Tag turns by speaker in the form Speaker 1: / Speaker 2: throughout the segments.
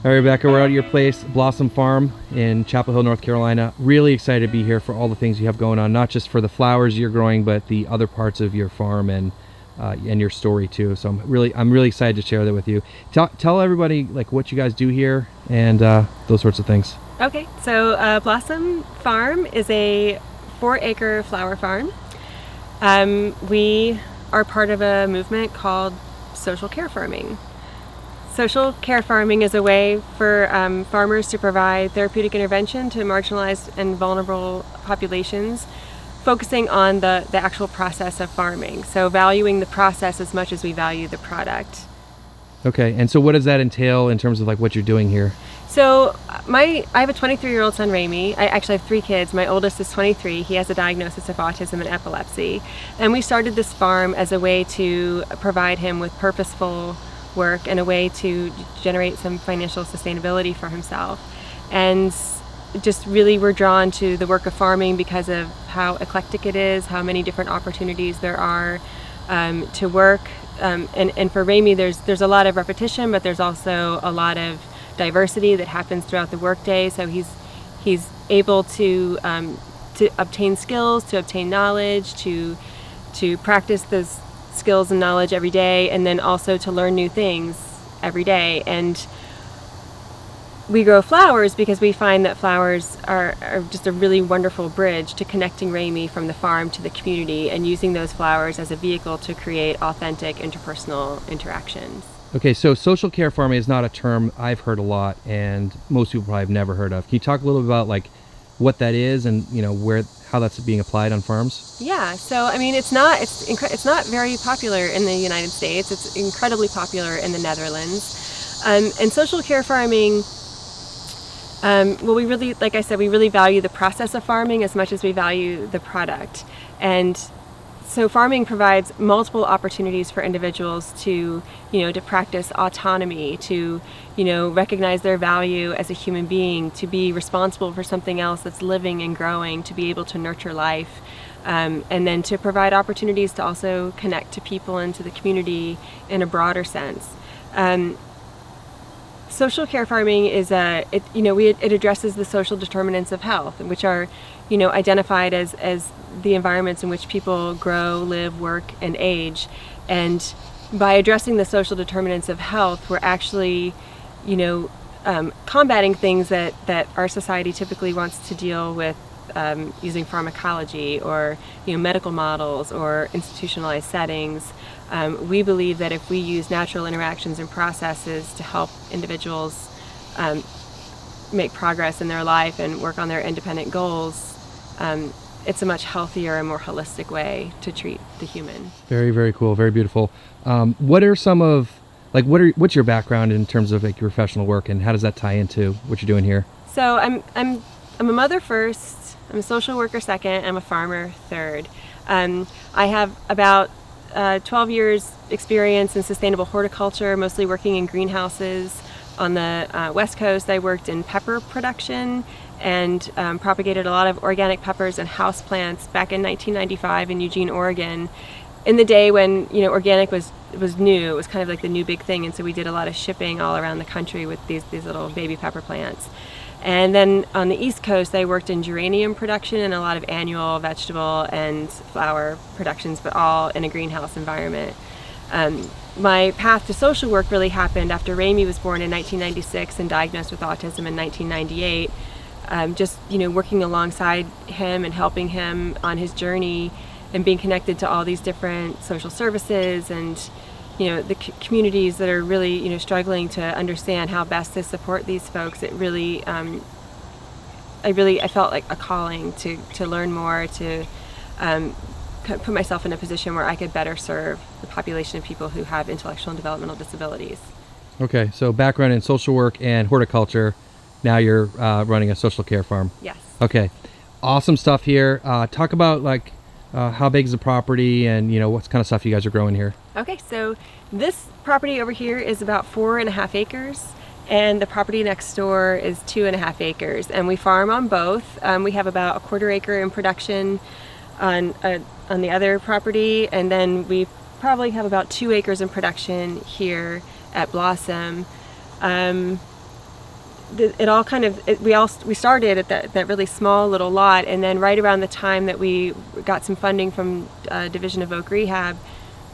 Speaker 1: Hi, Rebecca. We're out at your place, Blawesome Farm in Chapel Hill, North Carolina. Really excited to be here for all the things you have going on, not just for the flowers you're growing, but the other parts of your farm and your story too. So I'm really excited to share that with you. Tell everybody like what you guys do here and those sorts of things.
Speaker 2: Okay, so Blawesome Farm is a 4-acre flower farm. We are part of a movement called social care farming. Social care farming is a way for farmers to provide therapeutic intervention to marginalized and vulnerable populations, focusing on the actual process of farming. So valuing the process as much as we value the product.
Speaker 1: Okay, and so what does that entail in terms of like what you're doing here?
Speaker 2: So I have a 23-year-old son, Ramy. I actually have 3 kids. My oldest is 23. He has a diagnosis of autism and epilepsy. And we started this farm as a way to provide him with purposeful work and a way to generate some financial sustainability for himself. And just really we're drawn to the work of farming because of how eclectic it is, how many different opportunities there are to work. And for Ramy, there's a lot of repetition, but there's also a lot of diversity that happens throughout the workday. So he's able to obtain skills, to obtain knowledge, to practice those skills and knowledge every day, and then also to learn new things every day. And we grow flowers because we find that flowers are just a really wonderful bridge to connecting Ramy from the farm to the community and using those flowers as a vehicle to create authentic interpersonal interactions.
Speaker 1: Okay, so social care farming is not a term I've heard a lot and most people probably have never heard of. Can you talk a little bit about like what that is and how that's being applied on farms?
Speaker 2: Yeah, so I mean it's not very popular in the United States. It's incredibly popular in the Netherlands. And social care farming, well, we really, like I said, we really value the process of farming as much as we value the product. And so farming provides multiple opportunities for individuals to practice autonomy, to, recognize their value as a human being, to be responsible for something else that's living and growing, to be able to nurture life, and then to provide opportunities to also connect to people and to the community in a broader sense. Social care farming is it addresses the social determinants of health, which are identified as the environments in which people grow, live, work, and age. And by addressing the social determinants of health, we're actually combating things that our society typically wants to deal with, using pharmacology or medical models or institutionalized settings. We believe that if we use natural interactions and processes to help individuals make progress in their life and work on their independent goals, it's a much healthier and more holistic way to treat the human.
Speaker 1: Very, very cool. Very beautiful. What are some of what's your background in terms of like your professional work, and how does that tie into what you're doing here?
Speaker 2: So I'm a mother first. I'm a social worker second. I'm a farmer third. I have about 12 years experience in sustainable horticulture, mostly working in greenhouses. On the West Coast, I worked in pepper production and propagated a lot of organic peppers and houseplants back in 1995 in Eugene, Oregon, in the day when organic was new. It was kind of like the new big thing, and so we did a lot of shipping all around the country with these little baby pepper plants. And then on the East Coast, I worked in geranium production and a lot of annual vegetable and flower productions, but all in a greenhouse environment. My path to social work really happened after Ramy was born in 1996 and diagnosed with autism in 1998. Just working alongside him and helping him on his journey and being connected to all these different social services and the communities that are really struggling to understand how best to support these folks. It really I felt like a calling to learn more, to put myself in a position where I could better serve the population of people who have intellectual and developmental disabilities.
Speaker 1: Okay, so background in social work and horticulture. Now you're running a social care farm.
Speaker 2: Yes.
Speaker 1: Okay, awesome stuff here. Talk about how big is the property and what kind of stuff you guys are growing here.
Speaker 2: Okay, so this property over here is about 4.5 acres, and the property next door is 2.5 acres, and we farm on both. We have about 1/4 acre in production on the other property, and then we probably have about 2 acres in production here at Blawesome. it all kind of, we started at that really small little lot, and then right around the time that we got some funding from Division of Oak Rehab,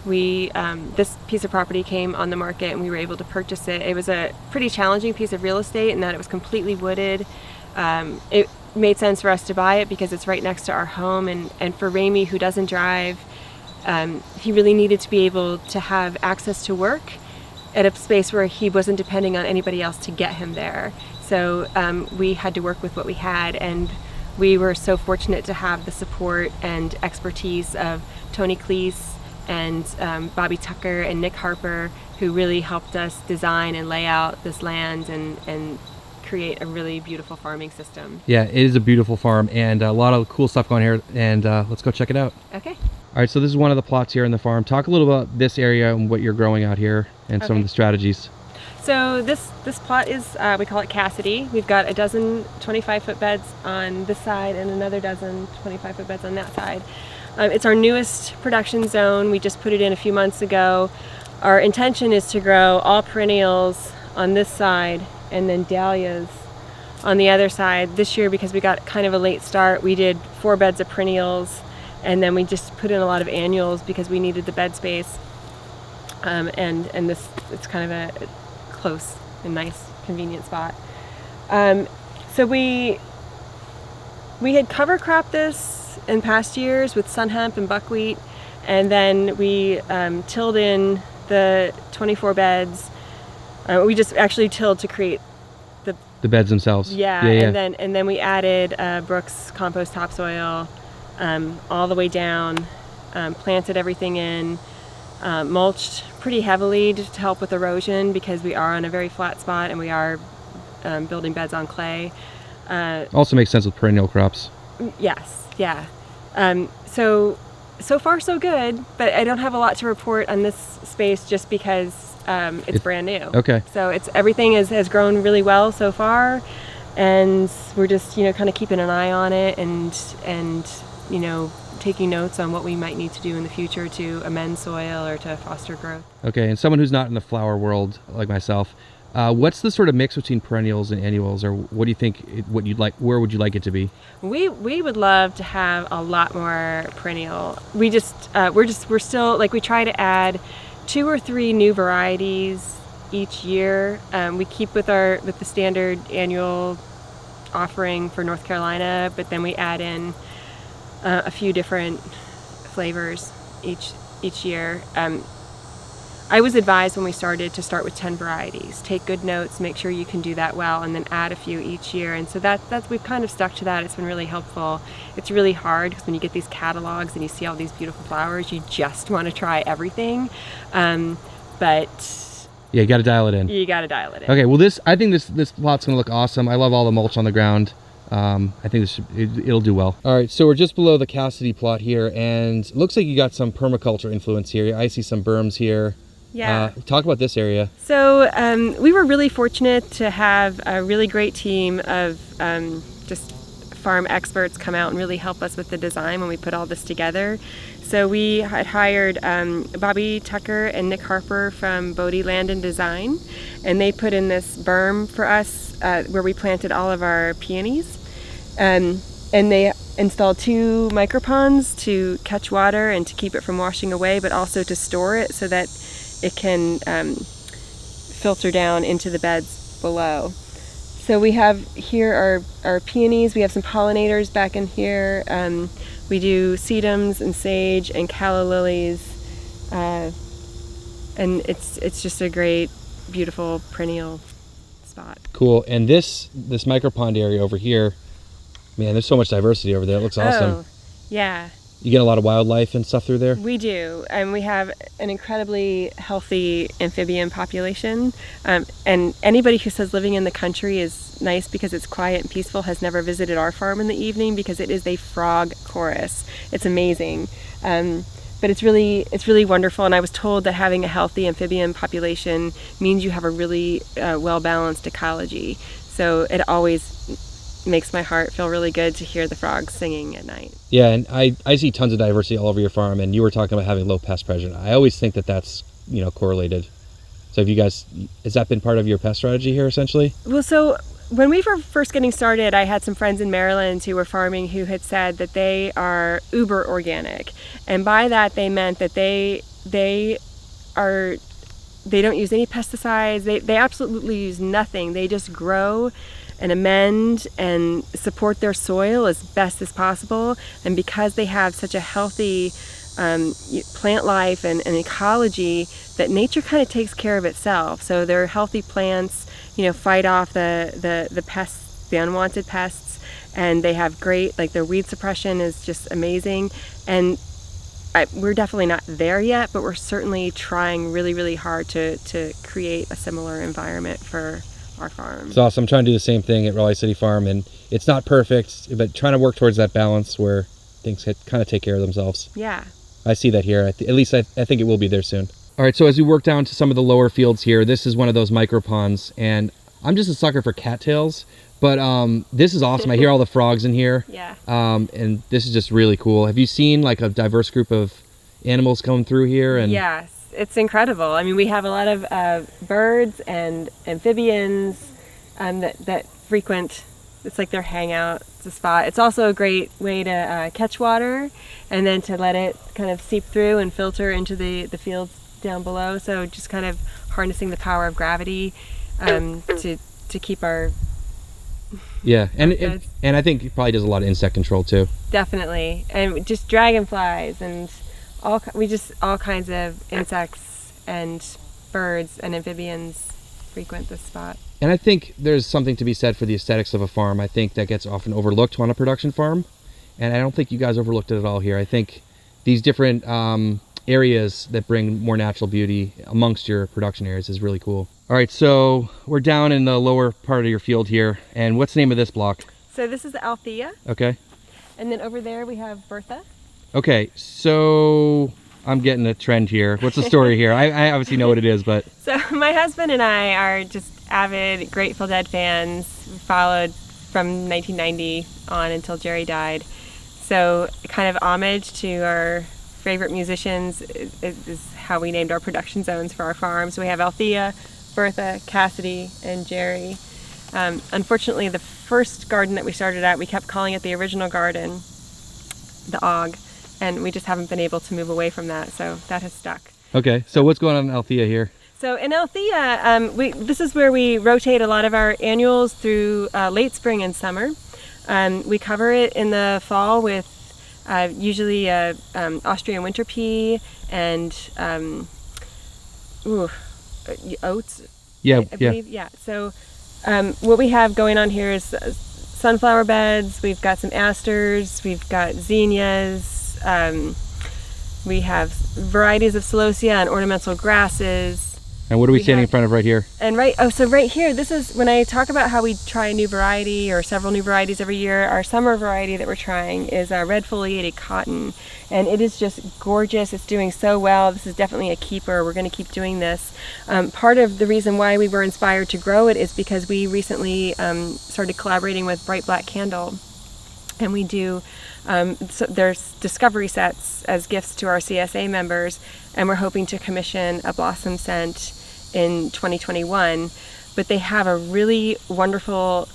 Speaker 2: this piece of property came on the market and we were able to purchase it. It was a pretty challenging piece of real estate in that it was completely wooded. It made sense for us to buy it because it's right next to our home, and for Ramey, who doesn't drive, he really needed to be able to have access to work at a space where he wasn't depending on anybody else to get him there. So we had to work with what we had, and we were so fortunate to have the support and expertise of Tony Cleese and Bobby Tucker and Nick Harper, who really helped us design and lay out this land and create a really beautiful farming system.
Speaker 1: Yeah, it is a beautiful farm and a lot of cool stuff going here, and let's go check it out.
Speaker 2: Okay.
Speaker 1: All right, so this is one of the plots here in the farm. Talk a little about this area and what you're growing out here and some of the strategies.
Speaker 2: So this plot is, we call it Cassidy. We've got a dozen 25-foot beds on this side and another dozen 25-foot beds on that side. It's our newest production zone. We just put it in a few months ago. Our intention is to grow all perennials on this side and then dahlias on the other side. This year, because we got kind of a late start, we did 4 beds of perennials, and then we just put in a lot of annuals because we needed the bed space. And this, it's kind of a close and nice, convenient spot. So we had cover cropped this in past years with sun hemp and buckwheat, and then we tilled in the 24 beds. We just actually tilled to create
Speaker 1: the beds themselves.
Speaker 2: Yeah. And then we added Brooks compost topsoil all the way down, planted everything in, mulched pretty heavily to help with erosion because we are on a very flat spot and we are building beds on clay.
Speaker 1: Also makes sense with perennial crops.
Speaker 2: Yes, yeah. So far so good, but I don't have a lot to report on this space just because it's brand new.
Speaker 1: Okay.
Speaker 2: So everything has grown really well so far, and we're just kind of keeping an eye on it and taking notes on what we might need to do in the future to amend soil or to foster growth.
Speaker 1: Okay, and someone who's not in the flower world like myself, what's the sort of mix between perennials and annuals, or what do you think? Where would you like it to be? We
Speaker 2: would love to have a lot more perennial. We're still we try to add 2 or 3 new varieties each year. We keep with the standard annual offering for North Carolina, but then we add in a few different flavors each year. I was advised when we started to start with 10 varieties. Take good notes, make sure you can do that well, and then add a few each year. And so that's we've kind of stuck to that. It's been really helpful. It's really hard because when you get these catalogs and you see all these beautiful flowers, you just want to try everything. But
Speaker 1: yeah, you got to dial it in.
Speaker 2: You got to dial it in.
Speaker 1: Okay, well I think this plot's gonna look awesome. I love all the mulch on the ground. I think it'll do well. All right, so we're just below the Cassidy plot here, and it looks like you got some permaculture influence here. I see some berms here.
Speaker 2: Yeah.
Speaker 1: Talk about this area.
Speaker 2: So we were really fortunate to have a really great team of just farm experts come out and really help us with the design when we put all this together. So we had hired Bobby Tucker and Nick Harper from Bodie Land and Design, and they put in this berm for us where we planted all of our peonies. And they installed 2 microponds to catch water and to keep it from washing away, but also to store it so that it can filter down into the beds below. So we have here our peonies. We have some pollinators back in here. We do sedums and sage and calla lilies, and it's just a great, beautiful perennial spot.
Speaker 1: Cool. And this micropond area over here, man, there's so much diversity over there. It looks awesome.
Speaker 2: Oh, yeah.
Speaker 1: You get a lot of wildlife and stuff through there?
Speaker 2: We do, and we have an incredibly healthy amphibian population. And anybody who says living in the country is nice because it's quiet and peaceful has never visited our farm in the evening, because it is a frog chorus. It's amazing. But it's really wonderful, and I was told that having a healthy amphibian population means you have a really well-balanced ecology. So it always makes my heart feel really good to hear the frogs singing at night.
Speaker 1: Yeah, and I see tons of diversity all over your farm, and you were talking about having low pest pressure. I always think that's correlated. So have you guys, has that been part of your pest strategy here essentially?
Speaker 2: Well, so when we were first getting started, I had some friends in Maryland who were farming who had said that they are uber organic, and by that they meant that they don't use any pesticides. They absolutely use nothing. They just grow and amend and support their soil as best as possible. And because they have such a healthy plant life and ecology, that nature kind of takes care of itself. So their healthy plants, fight off the pests, the unwanted pests, and they have great, like their weed suppression is just amazing. And we're definitely not there yet, but we're certainly trying really, really hard to create a similar environment for our farm.
Speaker 1: It's awesome. I'm trying to do the same thing at Raleigh City Farm, and it's not perfect, but trying to work towards that balance where things kind of take care of themselves.
Speaker 2: Yeah.
Speaker 1: I see that here. At least I think it will be there soon. All right, so as we work down to some of the lower fields here, this is one of those micro ponds, and I'm just a sucker for cattails, but this is awesome. I hear all the frogs in here.
Speaker 2: Yeah.
Speaker 1: And this is just really cool. Have you seen like a diverse group of animals come through here? And
Speaker 2: yes, it's incredible. I mean, we have a lot of birds and amphibians that frequent. It's like their hangout. It's a spot. It's also a great way to catch water and then to let it kind of seep through and filter into the fields down below. So just kind of harnessing the power of gravity to keep our
Speaker 1: and I think it probably does a lot of insect control too.
Speaker 2: Definitely, and just dragonflies and all kinds of insects and birds and amphibians frequent this spot.
Speaker 1: And I think there's something to be said for the aesthetics of a farm. I think that gets often overlooked on a production farm, and I don't think you guys overlooked it at all here. I think these different areas that bring more natural beauty amongst your production areas is really cool. All right, so we're down in the lower part of your field here, and what's the name of this block?
Speaker 2: So this is Althea.
Speaker 1: Okay.
Speaker 2: And then over there we have Bertha.
Speaker 1: Okay, so I'm getting a trend here. What's the story here? I obviously know what it is, but...
Speaker 2: So my husband and I are just avid Grateful Dead fans. We followed from 1990 on until Jerry died. So kind of homage to our favorite musicians is how we named our production zones for our farm. So we have Althea, Bertha, Cassidy, and Jerry. Unfortunately, the first garden that we started at, we kept calling it the original garden, the Og, and we just haven't been able to move away from that, so that has stuck.
Speaker 1: Okay, so what's going on in Althea here?
Speaker 2: So in Althea, this is where we rotate a lot of our annuals through late spring and summer. We cover it in the fall with usually Austrian winter pea and oats.
Speaker 1: Yeah,
Speaker 2: I believe. Yeah. So what we have going on here is sunflower beds. We've got some asters. We've got zinnias. We have varieties of celosia and ornamental grasses.
Speaker 1: And what are we standing in front of right here?
Speaker 2: And so right here, this is when I talk about how we try a new variety or several new varieties every year. Our summer variety that we're trying is red foliated cotton, and it is just gorgeous. It's doing so well. This is definitely a keeper. We're going to keep doing this. Part of the reason why we were inspired to grow it is because we recently started collaborating with Bright Black Candle, and we do. So there's discovery sets as gifts to our CSA members, and we're hoping to commission a Blawesome scent in 2021. But they have a really wonderful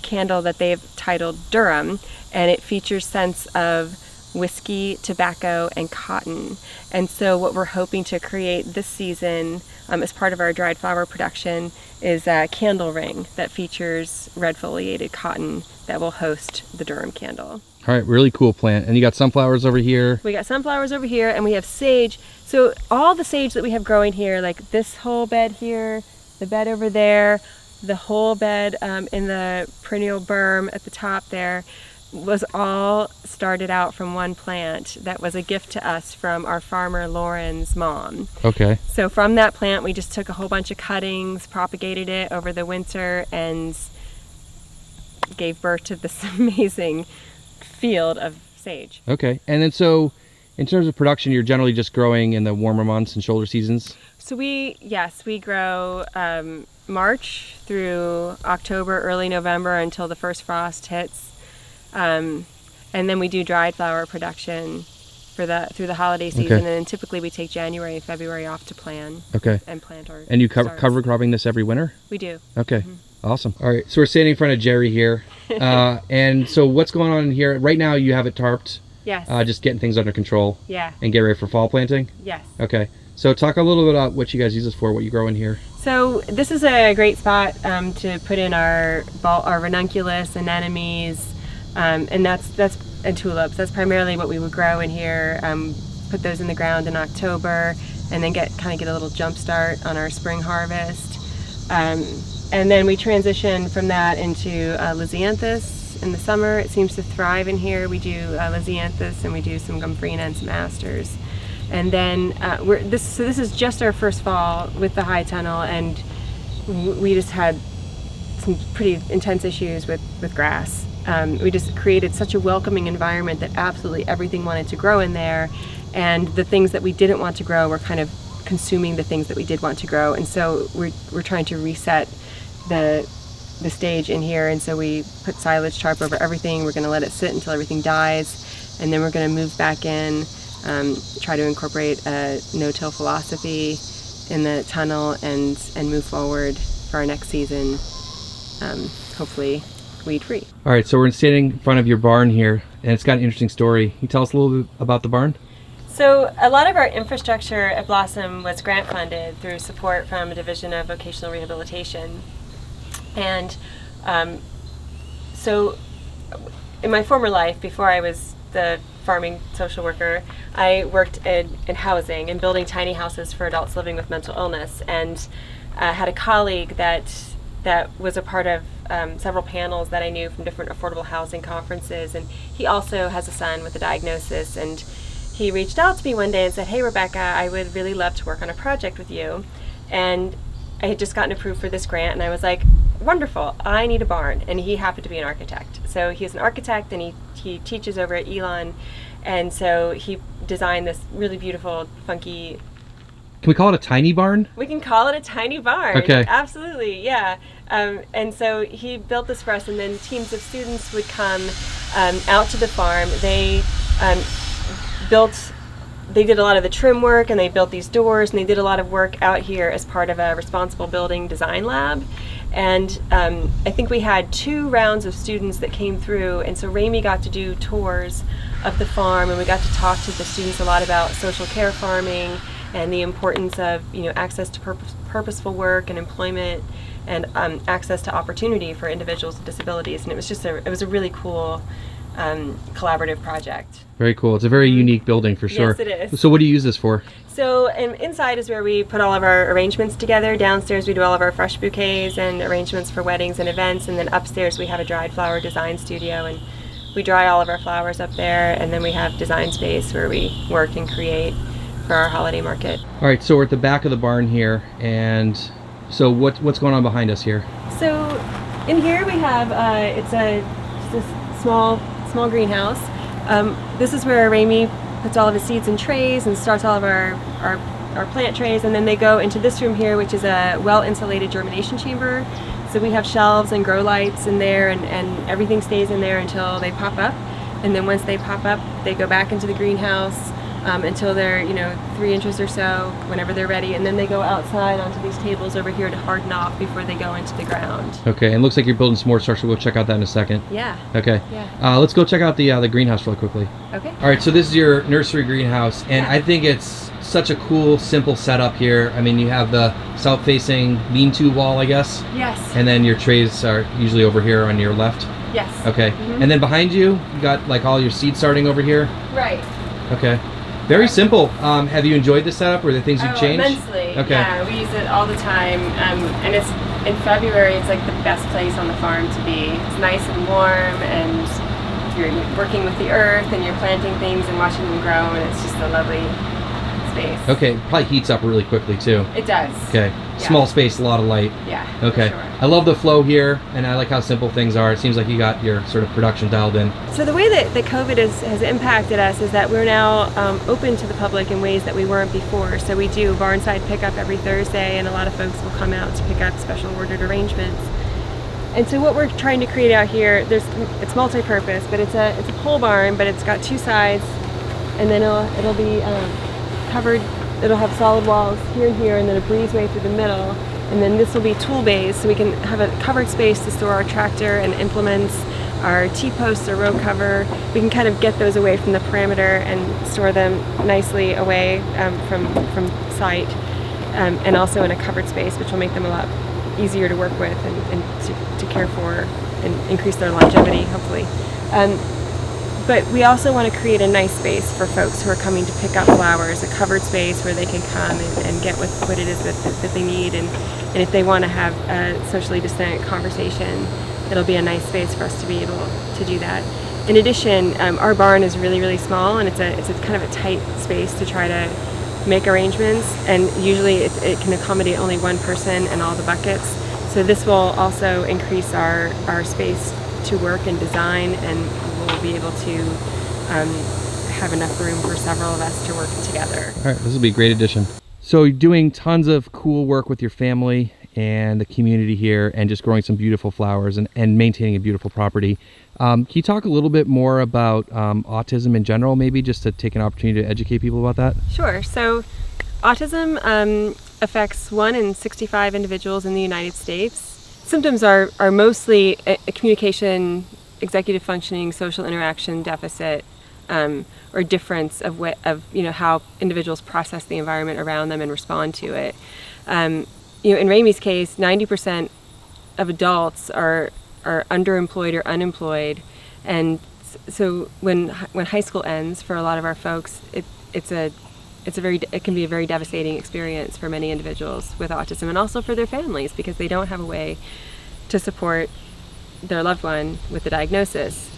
Speaker 2: candle that they've titled Durham, and it features scents of whiskey, tobacco, and cotton. And so what we're hoping to create this season as part of our dried flower production is a candle ring that features red foliated cotton that will host the Durham candle.
Speaker 1: All right, really cool plant. And you got sunflowers over here.
Speaker 2: We got sunflowers over here, and we have sage. So all the sage that we have growing here, like this whole bed here, the bed over there, the whole bed in the perennial berm at the top there, was all started out from one plant that was a gift to us from our farmer Lauren's mom.
Speaker 1: Okay.
Speaker 2: So from that plant, we just took a whole bunch of cuttings, propagated it over the winter, and gave birth to this amazing field of sage.
Speaker 1: Okay. And then so in terms of production, you're generally just growing in the warmer months and shoulder seasons?
Speaker 2: So we grow March through October, early November until the first frost hits. And then we do dried flower production through the holiday season.
Speaker 1: Okay.
Speaker 2: And then typically we take January and February off to plan.
Speaker 1: Okay.
Speaker 2: And plant our
Speaker 1: And you
Speaker 2: starts.
Speaker 1: cover cropping this every winter?
Speaker 2: We do.
Speaker 1: Okay.
Speaker 2: Mm-hmm.
Speaker 1: Awesome. All right, so we're standing in front of Jerry here. And so what's going on in here? Right now you have it tarped.
Speaker 2: Yes.
Speaker 1: Just getting things under control.
Speaker 2: Yeah.
Speaker 1: And get ready for fall planting?
Speaker 2: Yes.
Speaker 1: Okay. So talk a little bit about what you guys use this for, what you grow in here.
Speaker 2: So this is a great spot to put in our ranunculus, anemones, and and tulips. That's primarily what we would grow in here. Put those in the ground in October, and then get a little jump start on our spring harvest. And then we transition from that into lisianthus in the summer. It seems to thrive in here. We do lisianthus, and we do some gomphrena and some asters. And then this is just our first fall with the high tunnel, and we just had some pretty intense issues with grass. We just created such a welcoming environment that absolutely everything wanted to grow in there, and the things that we didn't want to grow were kind of consuming the things that we did want to grow. And so we're trying to reset the stage in here, and so we put silage tarp over everything. We're going to let it sit until everything dies, and then we're going to move back in. Try to incorporate a no-till philosophy in the tunnel and move forward for our next season, hopefully weed-free.
Speaker 1: All right, so we're standing in front of your barn here, and it's got an interesting story. Can you tell us a little bit about the barn?
Speaker 2: So a lot of our infrastructure at Blawesome was grant funded through support from a division of vocational rehabilitation. And so in my former life, before I was the farming social worker, I worked in housing and building tiny houses for adults living with mental illness, and had a colleague that was a part of several panels that I knew from different affordable housing conferences, and he also has a son with a diagnosis, and he reached out to me one day and said, "Hey Rebecca, I would really love to work on a project with you." And I had just gotten approved for this grant, and I was like, wonderful, I need a barn. And he happened to be an architect. So he's an architect, and he teaches over at Elon, and so he designed this really beautiful, funky...
Speaker 1: Can we call it a tiny barn?
Speaker 2: We can call it a tiny barn.
Speaker 1: Okay.
Speaker 2: Absolutely, yeah. And so he built this for us, and then teams of students would come out to the farm. They did a lot of the trim work, and they built these doors, and they did a lot of work out here as part of a responsible building design lab. And I think we had 2 rounds of students that came through, and so Ramey got to do tours of the farm, and we got to talk to the students a lot about social care farming and the importance of access to purposeful work and employment, and access to opportunity for individuals with disabilities. And it was a really cool collaborative project.
Speaker 1: Very cool. It's a very unique building for sure.
Speaker 2: Yes, it is.
Speaker 1: So what do you use this for?
Speaker 2: So inside is where we put all of our arrangements together. Downstairs we do all of our fresh bouquets and arrangements for weddings and events, and then upstairs we have a dried flower design studio, and we dry all of our flowers up there, and then we have design space where we work and create for our holiday market.
Speaker 1: All right, so we're at the back of the barn here, and so what's going on behind us here?
Speaker 2: So in here we have it's a small greenhouse. This is where Ramey puts all of his seeds in trays and starts all of our plant trays, and then they go into this room here, which is a well-insulated germination chamber. So we have shelves and grow lights in there, and everything stays in there until they pop up. And then once they pop up, they go back into the greenhouse until they're 3 inches or so, whenever they're ready, and then they go outside onto these tables over here to harden off before they go into the ground.
Speaker 1: Okay, and it looks like you're building some more structure. We'll check out that in a second.
Speaker 2: Yeah.
Speaker 1: Okay.
Speaker 2: Yeah.
Speaker 1: Let's go check out the greenhouse really quickly.
Speaker 2: Okay.
Speaker 1: All right, so this is your nursery greenhouse, and
Speaker 2: Yeah.
Speaker 1: I think it's such a cool, simple setup here. I mean, you have the south-facing lean-to wall, I guess.
Speaker 2: Yes.
Speaker 1: And then your trays are usually over here on your left.
Speaker 2: Yes.
Speaker 1: Okay.
Speaker 2: Mhm.
Speaker 1: And then behind you, you got like all your seed starting over here.
Speaker 2: Right.
Speaker 1: Okay. Very simple. Have you enjoyed the setup, or the things you've changed?
Speaker 2: Immensely.
Speaker 1: Okay.
Speaker 2: Yeah, we use it all the time, and it's in February. It's like the best place on the farm to be. It's nice and warm, and you're working with the earth, and you're planting things and watching them grow, and it's just a lovely space.
Speaker 1: Okay. Probably heats up really quickly too.
Speaker 2: It does.
Speaker 1: Okay.
Speaker 2: Yeah.
Speaker 1: Small space, a lot of light.
Speaker 2: Yeah.
Speaker 1: Okay.
Speaker 2: For sure.
Speaker 1: I love the flow here, and I like how simple things are. It seems like you got your sort of production dialed in.
Speaker 2: So the way that COVID has impacted us is that we're now open to the public in ways that we weren't before. So we do barnside pickup every Thursday, and a lot of folks will come out to pick up special ordered arrangements. And so what we're trying to create out here, it's multi-purpose, but it's a pole barn, but it's got 2 sides, and then it'll be covered. It'll have solid walls here and here, and then a breezeway through the middle. And then this will be tool bays, so we can have a covered space to store our tractor and implements, our T-posts or row cover. We can kind of get those away from the perimeter and store them nicely away from sight, and also in a covered space, which will make them a lot easier to work with and to care for and increase their longevity, hopefully. But we also want to create a nice space for folks who are coming to pick up flowers, a covered space where they can come and get what it is that they need. And if they want to have a socially distant conversation, it'll be a nice space for us to be able to do that. In addition, our barn is really, really small, and it's a kind of a tight space to try to make arrangements. And usually it can accommodate only one person and all the buckets. So this will also increase our space to work and design, and we'll be able to have enough room for several of us to work together.
Speaker 1: All right, this will be a great addition. So you're doing tons of cool work with your family and the community here, and just growing some beautiful flowers and maintaining a beautiful property. Can you talk a little bit more about autism in general, maybe just to take an opportunity to educate people about that?
Speaker 2: Sure. So autism affects 1 in 65 individuals in the United States. Symptoms are mostly a communication, executive functioning, social interaction deficit, or difference of how individuals process the environment around them and respond to it. In Ramey's case, 90% of adults are underemployed or unemployed, and so when high school ends for a lot of our folks, it can be a very devastating experience for many individuals with autism, and also for their families, because they don't have a way to support their loved one with the diagnosis.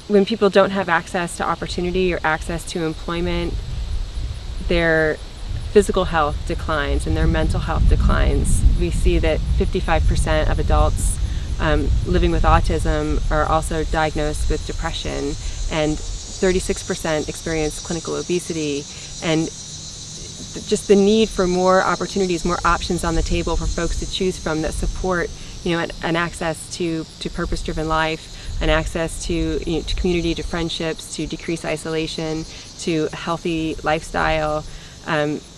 Speaker 2: When people don't have access to opportunity or access to employment, their physical health declines and their mental health declines. We see that 55% of adults living with autism are also diagnosed with depression, and 36% experience clinical obesity, and just the need for more opportunities, more options on the table for folks to choose from that support, an access to purpose-driven life, an access to community, to friendships, to decrease isolation, to a healthy lifestyle.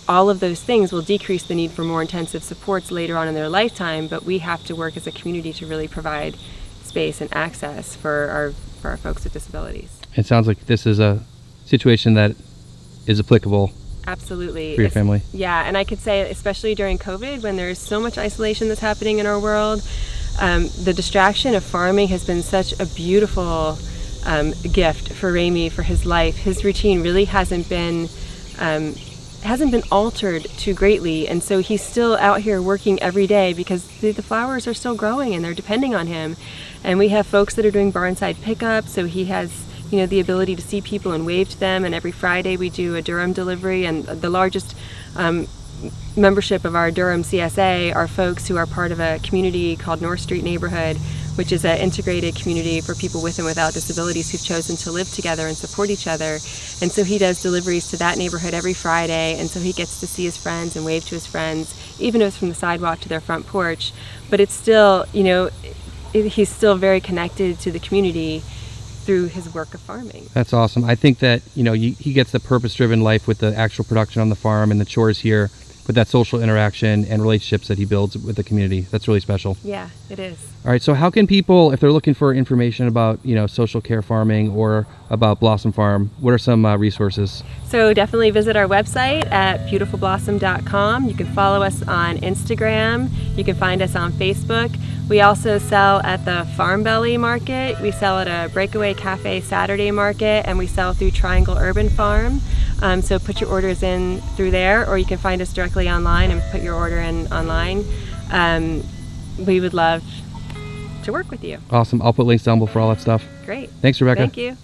Speaker 2: All of those things will decrease the need for more intensive supports later on in their lifetime, but we have to work as a community to really provide space and access for our folks with disabilities.
Speaker 1: It sounds like this is a situation that is applicable.
Speaker 2: Absolutely.
Speaker 1: For your family.
Speaker 2: Yeah, and I could say, especially during COVID, when there's so much isolation that's happening in our world, the distraction of farming has been such a beautiful gift for Ramey, for his life. His routine really hasn't been altered too greatly, and so he's still out here working every day because the flowers are still growing and they're depending on him. And we have folks that are doing barnside pickup, so he has the ability to see people and wave to them. And every Friday we do a Durham delivery, and the largest membership of our Durham CSA are folks who are part of a community called North Street Neighborhood, which is an integrated community for people with and without disabilities who've chosen to live together and support each other. And so he does deliveries to that neighborhood every Friday, and so he gets to see his friends and wave to his friends, even if it's from the sidewalk to their front porch. But it's still, he's still very connected to the community through his work of farming.
Speaker 1: That's awesome. I think that he gets the purpose-driven life with the actual production on the farm and the chores here, with that social interaction and relationships that he builds with the community. That's really special.
Speaker 2: Yeah, it is.
Speaker 1: All right, so how can people, if they're looking for information about social care farming or about Blawesome Farm, what are some resources?
Speaker 2: So definitely visit our website at beautifulblawsome.com. You can follow us on Instagram. You can find us on Facebook. We also sell at the Farm Belly Market. We sell at a Breakaway Cafe Saturday Market, and we sell through Triangle Urban Farm. So put your orders in through there, or you can find us directly online and put your order in online. We would love to work with you.
Speaker 1: Awesome. I'll put links down below for all that stuff.
Speaker 2: Great.
Speaker 1: Thanks, Rebecca.
Speaker 2: Thank you.